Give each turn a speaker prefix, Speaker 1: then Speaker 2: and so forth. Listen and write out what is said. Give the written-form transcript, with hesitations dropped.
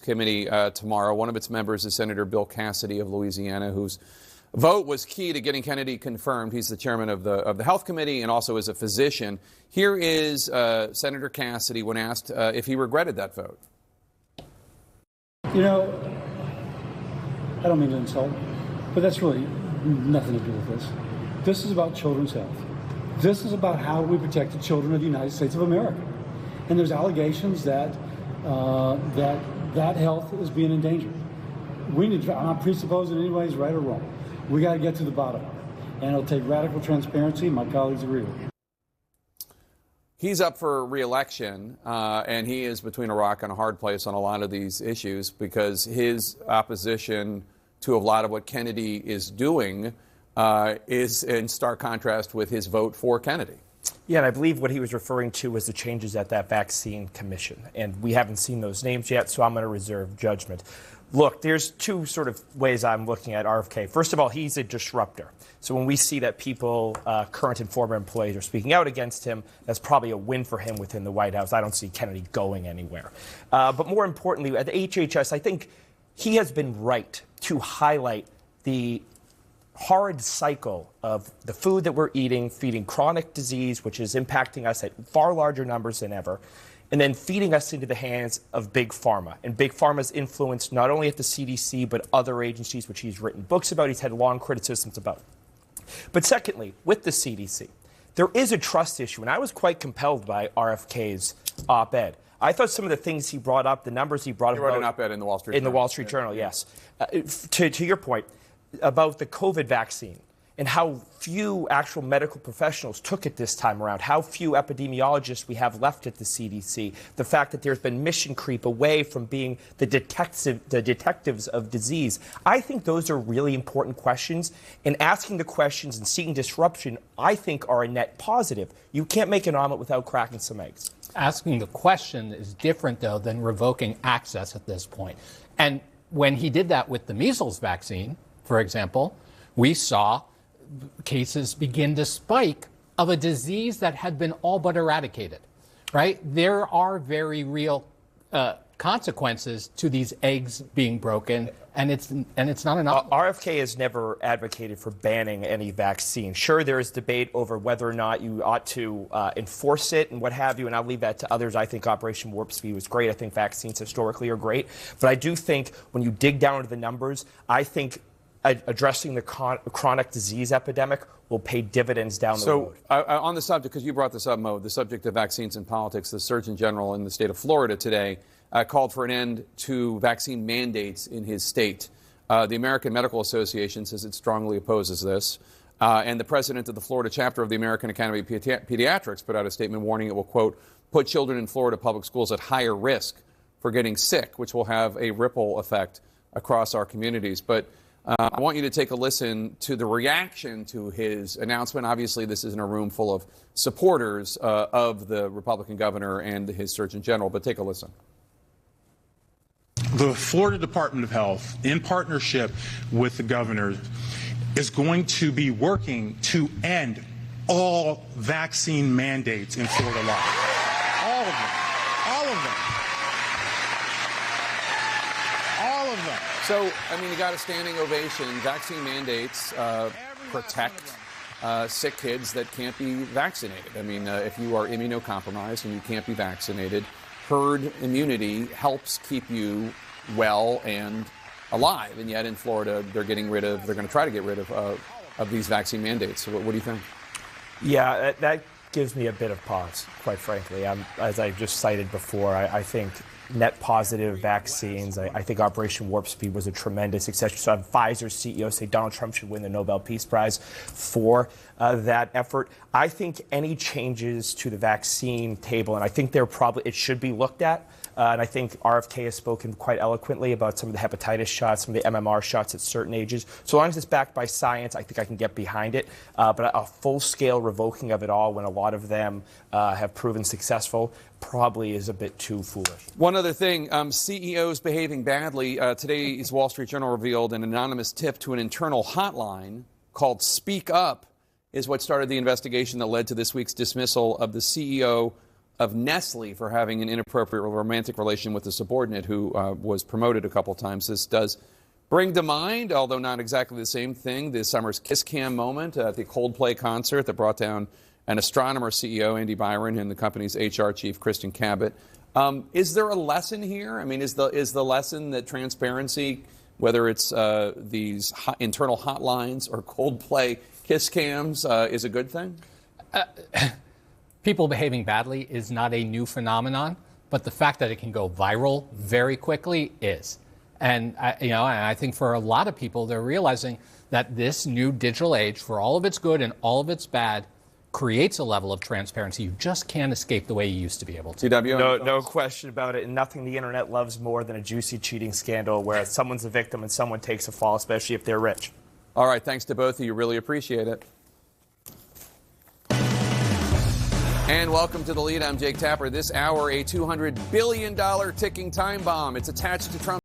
Speaker 1: Committee tomorrow. One of its members is Senator Bill Cassidy of Louisiana, whose vote was key to getting Kennedy confirmed. He's the chairman of the Health Committee and also is a physician. Here is Senator Cassidy when asked if he regretted that vote.
Speaker 2: You know, I don't mean to insult, but that's really nothing to do with this. This is about children's health. This is about how we protect the children of the United States of America. And there's allegations that that health is being endangered. We need to, I'm not presupposing anybody's right or wrong. We got to get to the bottom of it. And it'll take radical transparency. My colleagues agree with me.
Speaker 1: He's up for re-election, and he is between a rock and a hard place on a lot of these issues because his opposition to a lot of what Kennedy is doing is in stark contrast with his vote for Kennedy.
Speaker 3: Yeah, and I believe what he was referring to was the changes at that vaccine commission. And we haven't seen those names yet, so I'm going to reserve judgment. Look, there's two sort of ways I'm looking at RFK. First of all, he's a disruptor. So when we see that people, current and former employees, are speaking out against him, that's probably a win for him within the White House. I don't see Kennedy going anywhere. But more importantly, at the HHS, I think he has been right to highlight the horrid cycle of the food that we're eating, feeding chronic disease, which is impacting us at far larger numbers than ever, and then feeding us into the hands of Big Pharma. And Big Pharma's influence not only at the CDC, but other agencies, which he's written books about, he's had long criticisms about. But secondly, with the CDC, there is a trust issue, and I was quite compelled by RFK's op-ed. I thought some of the things he brought up, the numbers he brought up.
Speaker 1: He wrote an op-ed in the Wall Street Journal.
Speaker 3: In the Wall Street Journal, yes. To your point, about the COVID vaccine and how few actual medical professionals took it this time around, how few epidemiologists we have left at the CDC, the fact that there's been mission creep away from being the detectives of disease. I think those are really important questions, and asking the questions and seeking disruption, I think, are a net positive. You can't make an omelet without cracking some eggs.
Speaker 4: Asking the question is different, though, than revoking access at this point. And when he did that with the measles vaccine, for example, we saw cases begin to spike of a disease that had been all but eradicated, right? There are very real consequences to these eggs being broken, and it's not enough.
Speaker 3: RFK has never advocated for banning any vaccine. Sure, there is debate over whether or not you ought to enforce it and what have you, and I'll leave that to others. I think Operation Warp Speed was great. I think vaccines historically are great. But I do think when you dig down into the numbers, I think addressing the chronic disease epidemic will pay dividends down the road.
Speaker 1: So on the subject, because you brought this up, Mo, the subject of vaccines and politics, the Surgeon General in the state of Florida today called for an end to vaccine mandates in his state. The American Medical Association says it strongly opposes this. And the president of the Florida chapter of the American Academy of Pediatrics put out a statement warning it will, quote, put children in Florida public schools at higher risk for getting sick, which will have a ripple effect across our communities. But I want you to take a listen to the reaction to his announcement. Obviously, this isn't a room full of supporters of the Republican governor and his Surgeon General, but take a listen.
Speaker 5: The Florida Department of Health, in partnership with the governor, is going to be working to end all vaccine mandates in Florida law. All of them. All of them. All of them.
Speaker 1: So, I mean, you got a standing ovation. Vaccine mandates protect sick kids that can't be vaccinated. I mean, if you are immunocompromised and you can't be vaccinated, herd immunity helps keep you well and alive. And yet in Florida, they're going to try to get rid of these vaccine mandates. So what do you think?
Speaker 3: Yeah, that gives me a bit of pause, quite frankly. As I just cited before, I think net positive vaccines. I think Operation Warp Speed was a tremendous success. You saw Pfizer's CEO say Donald Trump should win the Nobel Peace Prize for that effort. I think any changes to the vaccine table, and I think it should be looked at. And I think RFK has spoken quite eloquently about some of the hepatitis shots, some of the MMR shots at certain ages. So long as it's backed by science, I think I can get behind it. But a full-scale revoking of it all when a lot of them have proven successful probably is a bit too foolish.
Speaker 1: One other thing, CEOs behaving badly. Today's Wall Street Journal revealed an anonymous tip to an internal hotline called Speak Up is what started the investigation that led to this week's dismissal of the CEO of Nestle for having an inappropriate romantic relation with a subordinate who was promoted a couple times. This does bring to mind, although not exactly the same thing, this summer's kiss cam moment at the Coldplay concert that brought down an astronomer CEO, Andy Byron, and the company's HR chief, Kristen Cabot. Is there a lesson here? I mean, is the lesson that transparency, whether it's these internal hotlines or Coldplay kiss cams, is a good thing?
Speaker 4: People behaving badly is not a new phenomenon, but the fact that it can go viral very quickly is. And I think for a lot of people, they're realizing that this new digital age, for all of its good and all of its bad, creates a level of transparency you just can't escape the way you used to be able to.
Speaker 1: CW?
Speaker 3: No question about it. And nothing the internet loves more than a juicy cheating scandal where someone's a victim and someone takes a fall, especially if they're rich.
Speaker 1: All right, thanks to both of you. Really appreciate it. And welcome to The Lead. I'm Jake Tapper. This hour, a $200 billion ticking time bomb. It's attached to Trump.